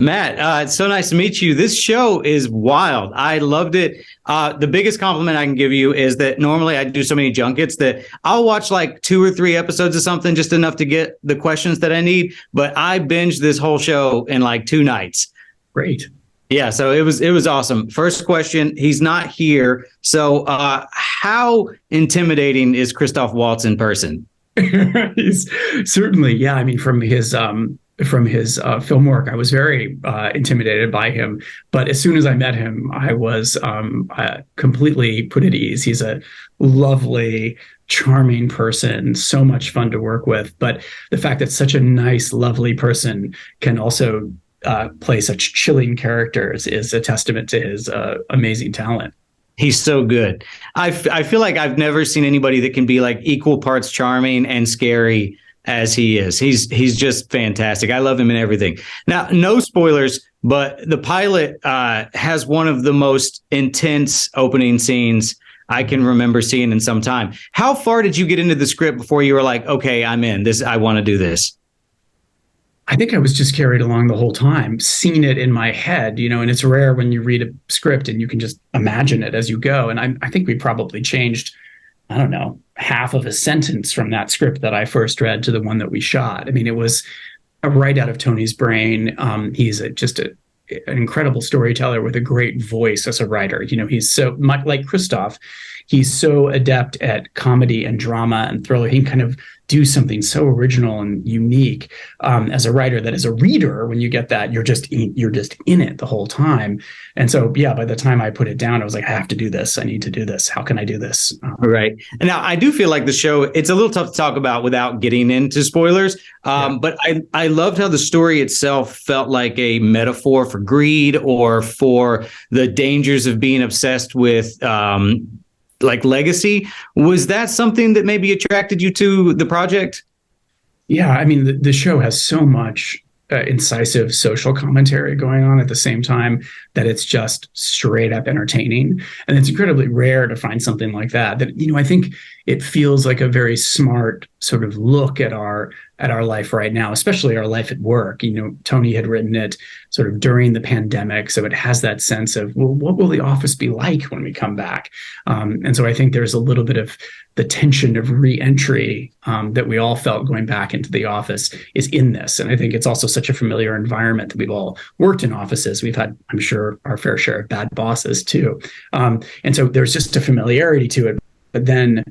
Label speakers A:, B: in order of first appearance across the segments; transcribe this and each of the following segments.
A: Matt, it's so nice to meet you. This show is wild. I loved it. The biggest compliment I can give you is that normally I do so many junkets that I'll watch like 2 or 3 episodes of something, just enough to get the questions that I need. But I binged this whole show in like 2 nights.
B: Great.
A: Yeah, so it was awesome. First question, he's not here. So how intimidating is Christoph Waltz in person?
B: He's certainly, yeah. I mean, from his film work, I was very intimidated by him. But as soon as I met him, I was completely put at ease. He's a lovely, charming person, so much fun to work with. But the fact that such a nice, lovely person can also play such chilling characters is a testament to his amazing talent.
A: He's so good. I feel like I've never seen anybody that can be like equal parts charming and scary as he is. He's just fantastic. I love him in everything. Now, no spoilers, but the pilot has one of the most intense opening scenes I can remember seeing in some time. How far did you get into the script before you were like, okay, I'm in this, I want to do this?
B: I think I was just carried along the whole time, seeing it in my head, and it's rare when you read a script and you can just imagine it as you go. And I think we probably changed, I don't know, half of a sentence from that script that I first read to the one that we shot. I mean, it was right out of Tony's brain. He's just an incredible storyteller with a great voice as a writer. He's so much like Christoph. He's so adept at comedy and drama and thriller. He can kind of do something so original and unique as a writer that as a reader, when you get that, you're just in it the whole time. And so, yeah, by the time I put it down, I was like, I have to do this. I need to do this. How can I do this?
A: Right. And now I do feel like the show, it's a little tough to talk about without getting into spoilers. But I loved how the story itself felt like a metaphor for greed or for the dangers of being obsessed with like legacy. Was that something that maybe attracted you to the project?
B: Yeah, I mean, the show has so much incisive social commentary going on at the same time that it's just straight up entertaining. And it's incredibly rare to find something like that. I think it feels like a very smart sort of look at our life right now, especially our life at work. Tony had written it sort of during the pandemic. So it has that sense of, well, what will the office be like when we come back? And so I think there's a little bit of the tension of re-entry that we all felt going back into the office is in this. And I think it's also such a familiar environment that we've all worked in offices. We've had, I'm sure, our fair share of bad bosses too. And so there's just a familiarity to it. But then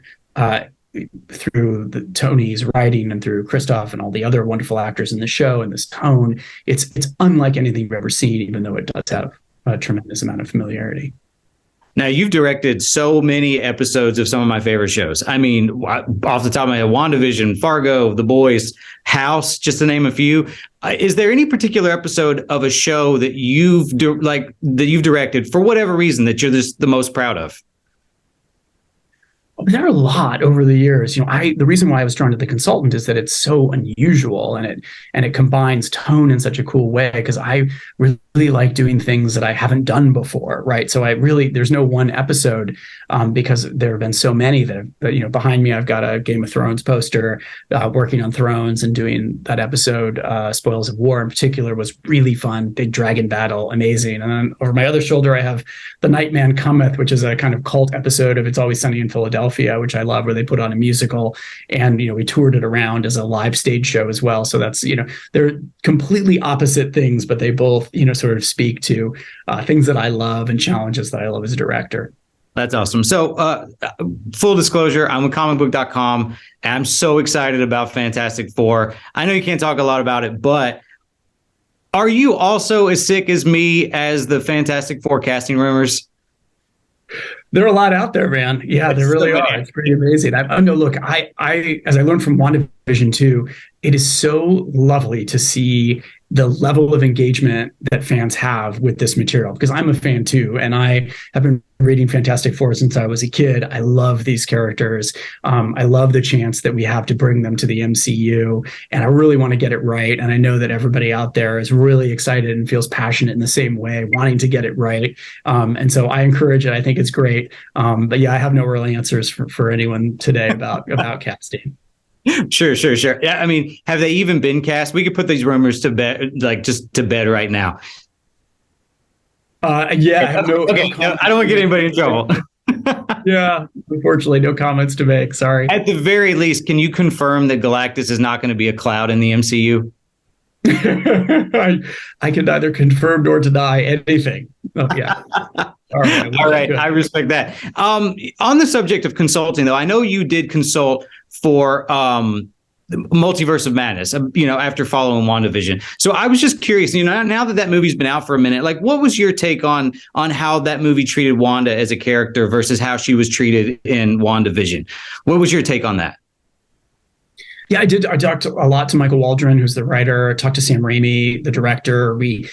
B: through Tony's writing and through Christoph and all the other wonderful actors in the show and this tone, it's unlike anything you've ever seen, even though it does have a tremendous amount of familiarity.
A: Now, you've directed so many episodes of some of my favorite shows. I mean, off the top of my head, WandaVision, Fargo, The Boys, House, just to name a few. Is there any particular episode of a show that you've directed for whatever reason that you're the most proud of?
B: There are a lot over the years. The reason why I was drawn to The Consultant is that it's so unusual and it combines tone in such a cool way, because I really like doing things that I haven't done before, right? So there's no one episode because there have been so many that behind me I've got a Game of Thrones poster working on Thrones, and doing that episode, Spoils of War in particular, was really fun. Big dragon battle, amazing. And then over my other shoulder I have The Nightman Cometh, which is a kind of cult episode of It's Always Sunny in Philadelphia, which I love, where they put on a musical, and we toured it around as a live stage show as well. So that's they're completely opposite things, but they both sort of speak to things that I love and challenges that I love as a director.
A: That's awesome. So full disclosure, I'm with ComicBook.com, and I'm so excited about Fantastic Four. I know you can't talk a lot about it, but are you also as sick as me as the Fantastic Four casting rumors?
B: There are a lot out there, man. Yeah, there really are. It's pretty amazing. Look, I as I learned from WandaVision too, it is so lovely to see the level of engagement that fans have with this material, because I'm a fan too, and I have been reading Fantastic Four since I was a kid. I love these characters. I love the chance that we have to bring them to the MCU, and I really want to get it right. And I know that everybody out there is really excited and feels passionate in the same way, wanting to get it right. And so I encourage it. I think it's great. But yeah, I have no real answers for anyone today about casting.
A: Sure, sure, sure. Yeah, I mean, have they even been cast? We could put these rumors to bed, like just to bed right now.
B: Yeah, I have
A: Okay, no, I don't want to get anybody in trouble.
B: Yeah, unfortunately, no comments to make. Sorry.
A: At the very least, can you confirm that Galactus is not going to be a cloud in the MCU?
B: I can neither confirm nor deny anything. Oh, yeah.
A: All right. All right. I respect that. On the subject of consulting, though, I know you did consult for Multiverse of Madness, after following WandaVision. So I was just curious, now that movie's been out for a minute, like, what was your take on how that movie treated Wanda as a character versus how she was treated in WandaVision? What was your take on that?
B: Yeah, I did. I talked a lot to Michael Waldron, who's the writer. I talked to Sam Raimi, the director. We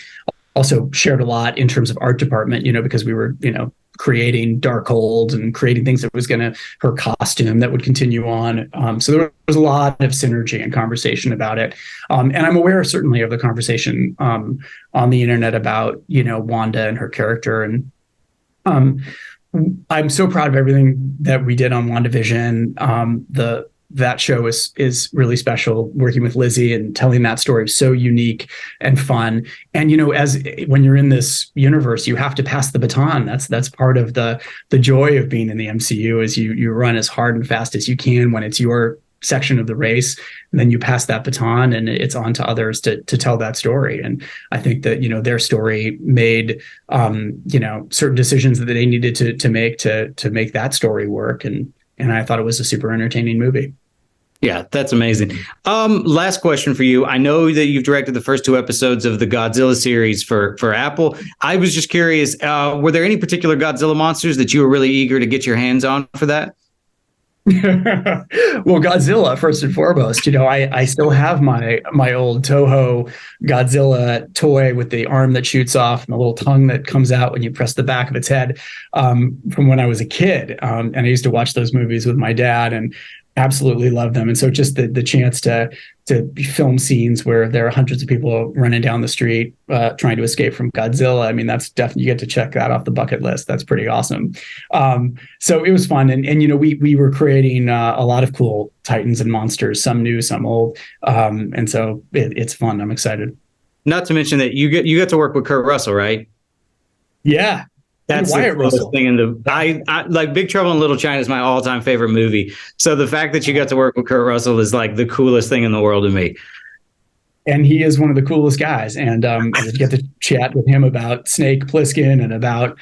B: also shared a lot in terms of art department, because we were, creating Darkhold and creating things that was her costume that would continue on. So there was a lot of synergy and conversation about it. And I'm aware certainly of the conversation on the internet about, Wanda and her character. And I'm so proud of everything that we did on WandaVision. That show is really special. Working with Lizzie and telling that story is so unique and fun. And as when you're in this universe, you have to pass the baton. That's part of the joy of being in the MCU is you run as hard and fast as you can when it's your section of the race, and then you pass that baton and it's on to others to tell that story. And I think that their story made certain decisions that they needed to make to make that story work. And I thought it was a super entertaining movie.
A: Yeah, that's amazing. Last question for you. I know that you've directed the first 2 episodes of the Godzilla series for Apple. I was just curious, were there any particular Godzilla monsters that you were really eager to get your hands on for that?
B: Well, Godzilla, first and foremost, I still have my old Toho Godzilla toy with the arm that shoots off and the little tongue that comes out when you press the back of its head from when I was a kid. And I used to watch those movies with my dad and absolutely love them. And so just the chance to film scenes where there are hundreds of people running down the street trying to escape from Godzilla. I mean, that's definitely, you get to check that off the bucket list. That's pretty awesome. So it was fun. And we were creating a lot of cool Titans and monsters, some new, some old. And so it's fun. I'm excited.
A: Not to mention that you get to work with Kurt Russell, right?
B: Yeah.
A: That's the coolest thing I like. Big Trouble in Little China is my all-time favorite movie. So the fact that you got to work with Kurt Russell is like the coolest thing in the world to me.
B: And he is one of the coolest guys. And I get to chat with him about Snake Plissken and about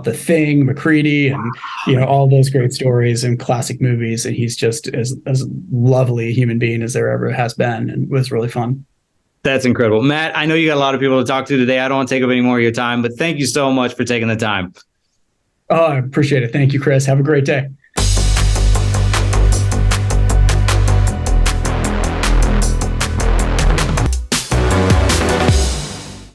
B: The Thing, McCready, and all those great stories and classic movies. And he's just as lovely a human being as there ever has been, and it was really fun.
A: That's incredible. Matt, I know you got a lot of people to talk to today. I don't want to take up any more of your time, but thank you so much for taking the time.
B: Oh, I appreciate it. Thank you, Chris. Have a great day.